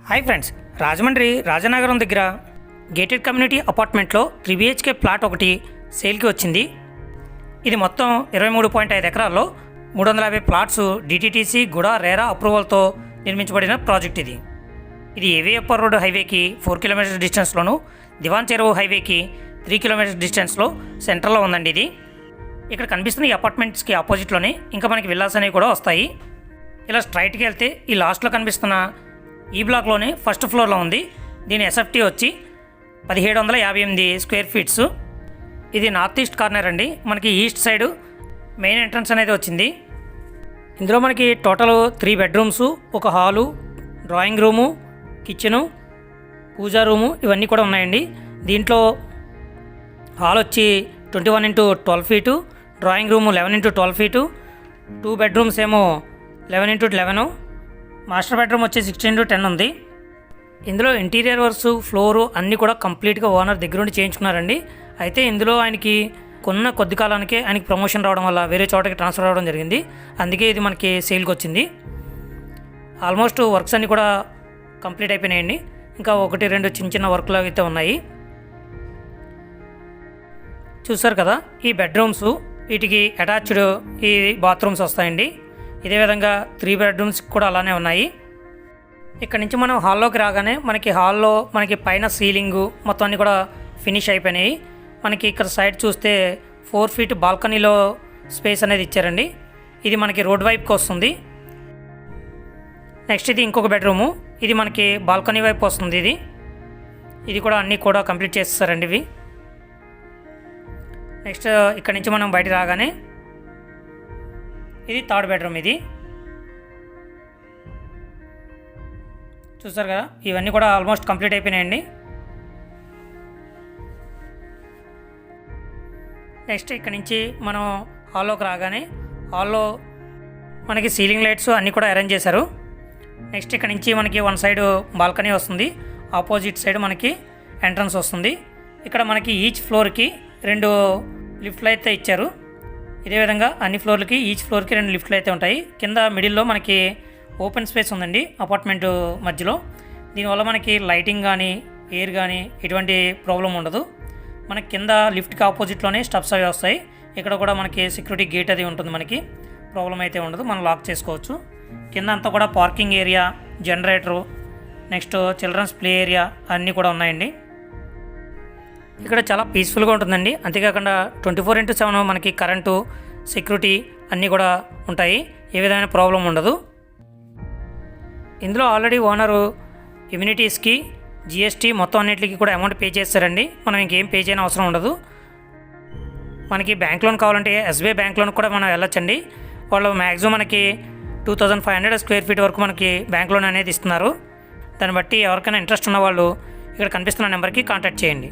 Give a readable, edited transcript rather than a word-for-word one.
Hi friends, Rajahmundry Rajanagaram దగ్గర gated community అపార్ట్మెంట్లో 3 BHK plot ఒకటి సేల్కి వచ్చింది. ఇది మొత్తం 23.5 ఎకరాల్లో 350 ప్లాట్స్ డిటిటిసి గుడా రేరా అప్రూవల్తో నిర్మించబడిన ప్రాజెక్ట్ ఇది ఏవిఎఫ్ఆర్ రోడ్ హైవేకి 4 కిలోమీటర్స్ డిస్టెన్స్లోను, దివాన్ చెరువు హైవేకి 3 కిలోమీటర్స్ డిస్టెన్స్లో సెంటర్లో ఉందండి. ఇది ఇక్కడ కనిపిస్తున్న ఈ అపార్ట్మెంట్స్కి ఆపోజిట్లోనే ఇంకా మనకి విల్లాస్ అనేవి కూడా వస్తాయి. ఇలా స్ట్రైట్కి వెళ్తే ఈ లాస్ట్లో కనిపిస్తున్న ఈ బ్లాక్లోనే ఫస్ట్ ఫ్లోర్లో ఉంది. దీని ఎస్ఎఫ్టీ వచ్చి 1758 స్క్వేర్ ఫీట్స్. ఇది నార్త్ ఈస్ట్ కార్నర్ అండి. మనకి ఈస్ట్ సైడ్ మెయిన్ ఎంట్రన్స్ అనేది వచ్చింది. ఇందులో మనకి టోటల్ 3 బెడ్రూమ్స్, ఒక హాలు, డ్రాయింగ్ రూము, కిచెను, పూజా రూము ఇవన్నీ కూడా ఉన్నాయండి. దీంట్లో హాల్ వచ్చి 21x12 feet, drawing room 11x12 feet, 2 bedrooms ఏమో 11x11, మాస్టర్ బెడ్రూమ్ వచ్చి 16x10 ఉంది. ఇందులో ఇంటీరియర్ వర్క్స్, ఫ్లోరు అన్నీ కూడా కంప్లీట్గా ఓనర్ దగ్గరుండి చేయించుకున్నారండి. అయితే ఇందులో ఆయనకి కొన్న కొద్ది కాలానికే ఆయనకి ప్రమోషన్ రావడం వల్ల వేరే చోటకి ట్రాన్స్ఫర్ అవ్వడం జరిగింది. అందుకే ఇది మనకి సేల్కి వచ్చింది. ఆల్మోస్ట్ వర్క్స్ అన్నీ కూడా కంప్లీట్ అయిపోయినాయండి. ఇంకా 1-2 చిన్న వర్క్లు అయితే ఉన్నాయి. చూసారు కదా, ఈ బెడ్రూమ్స్ వీటికి అటాచ్డ్ ఈ బాత్రూమ్స్ వస్తాయండి. ఇదే విధంగా 3 బెడ్రూమ్స్ కూడా అలానే ఉన్నాయి. ఇక్కడ నుంచి మనం హాల్లోకి రాగానే మనకి హాల్లో మనకి పైన సీలింగు మొత్తం అన్నీ కూడా ఫినిష్ అయిపోయినాయి. మనకి ఇక్కడ సైడ్ చూస్తే 4 ఫీట్ బాల్కనీలో స్పేస్ అనేది ఇచ్చారండి. ఇది మనకి రోడ్ వైపుకి వస్తుంది. నెక్స్ట్ ఇది ఇంకొక బెడ్రూము. ఇది మనకి బాల్కనీ వైపు వస్తుంది. ఇది కూడా అన్నీ కూడా కంప్లీట్ చేస్తారండి ఇవి. నెక్స్ట్ ఇక్కడ నుంచి మనం బయట రాగానే ఇది 3rd బెడ్రూమ్. ఇది చూసారు కదా, ఇవన్నీ కూడా ఆల్మోస్ట్ కంప్లీట్ అయిపోయినాయండి. నెక్స్ట్ ఇక్కడ నుంచి మనం హాల్లోకి రాగానే హాల్లో మనకి సీలింగ్ లైట్స్ అన్నీ కూడా అరేంజ్ చేశారు. నెక్స్ట్ ఇక్కడ నుంచి మనకి 1 సైడ్ బాల్కనీ వస్తుంది, ఆపోజిట్ సైడ్ మనకి ఎంట్రన్స్ వస్తుంది. ఇక్కడ మనకి ఈచ్ ఫ్లోర్కి 2 లిఫ్ట్లు అయితే ఇచ్చారు. ఇదే విధంగా అన్ని ఫ్లోర్లకి ఈచ్ ఫ్లోర్కి 2 లిఫ్ట్లు అయితే ఉంటాయి. కింద మిడిల్లో మనకి ఓపెన్ స్పేస్ ఉందండి అపార్ట్మెంట్ మధ్యలో. దీనివల్ల మనకి లైటింగ్ కానీ ఎయిర్ కానీ ఎటువంటి ప్రాబ్లం ఉండదు. మనకి కింద లిఫ్ట్కి ఆపోజిట్లోనే స్టెప్స్ అవి వస్తాయి. ఇక్కడ కూడా మనకి సెక్యూరిటీ గేట్ అది ఉంటుంది. మనకి ప్రాబ్లం అయితే ఉండదు, మనం లాక్ చేసుకోవచ్చు. కింద అంతా కూడా parking area, generator, next children's play area అన్నీ కూడా ఉన్నాయండి. ఇక్కడ చాలా పీస్ఫుల్గా ఉంటుందండి. అంతేకాకుండా 24x7 మనకి కరెంటు, సెక్యూరిటీ అన్నీ కూడా ఉంటాయి. ఏ విధమైన ప్రాబ్లం ఉండదు. ఇందులో ఆల్రెడీ ఓనరు ఇమ్యూనిటీస్కి, జిఎస్టీ మొత్తం అన్నిటికీ కూడా అమౌంట్ పే చేస్తారండి. మనం ఇంకేం పే చేయని అవసరం ఉండదు. మనకి బ్యాంక్ లోన్ కావాలంటే ఎస్బీఐ బ్యాంక్ లోన్ కూడా మనం వెళ్ళొచ్చండి. వాళ్ళు మ్యాక్సిమం మనకి 2500 స్క్వేర్ ఫీట్ వరకు మనకి బ్యాంక్ లోన్ అనేది ఇస్తున్నారు. దాన్ని బట్టి ఎవరికైనా ఇంట్రెస్ట్ ఉన్న వాళ్ళు ఇక్కడ కనిపిస్తున్న నెంబర్కి కాంటాక్ట్ చేయండి.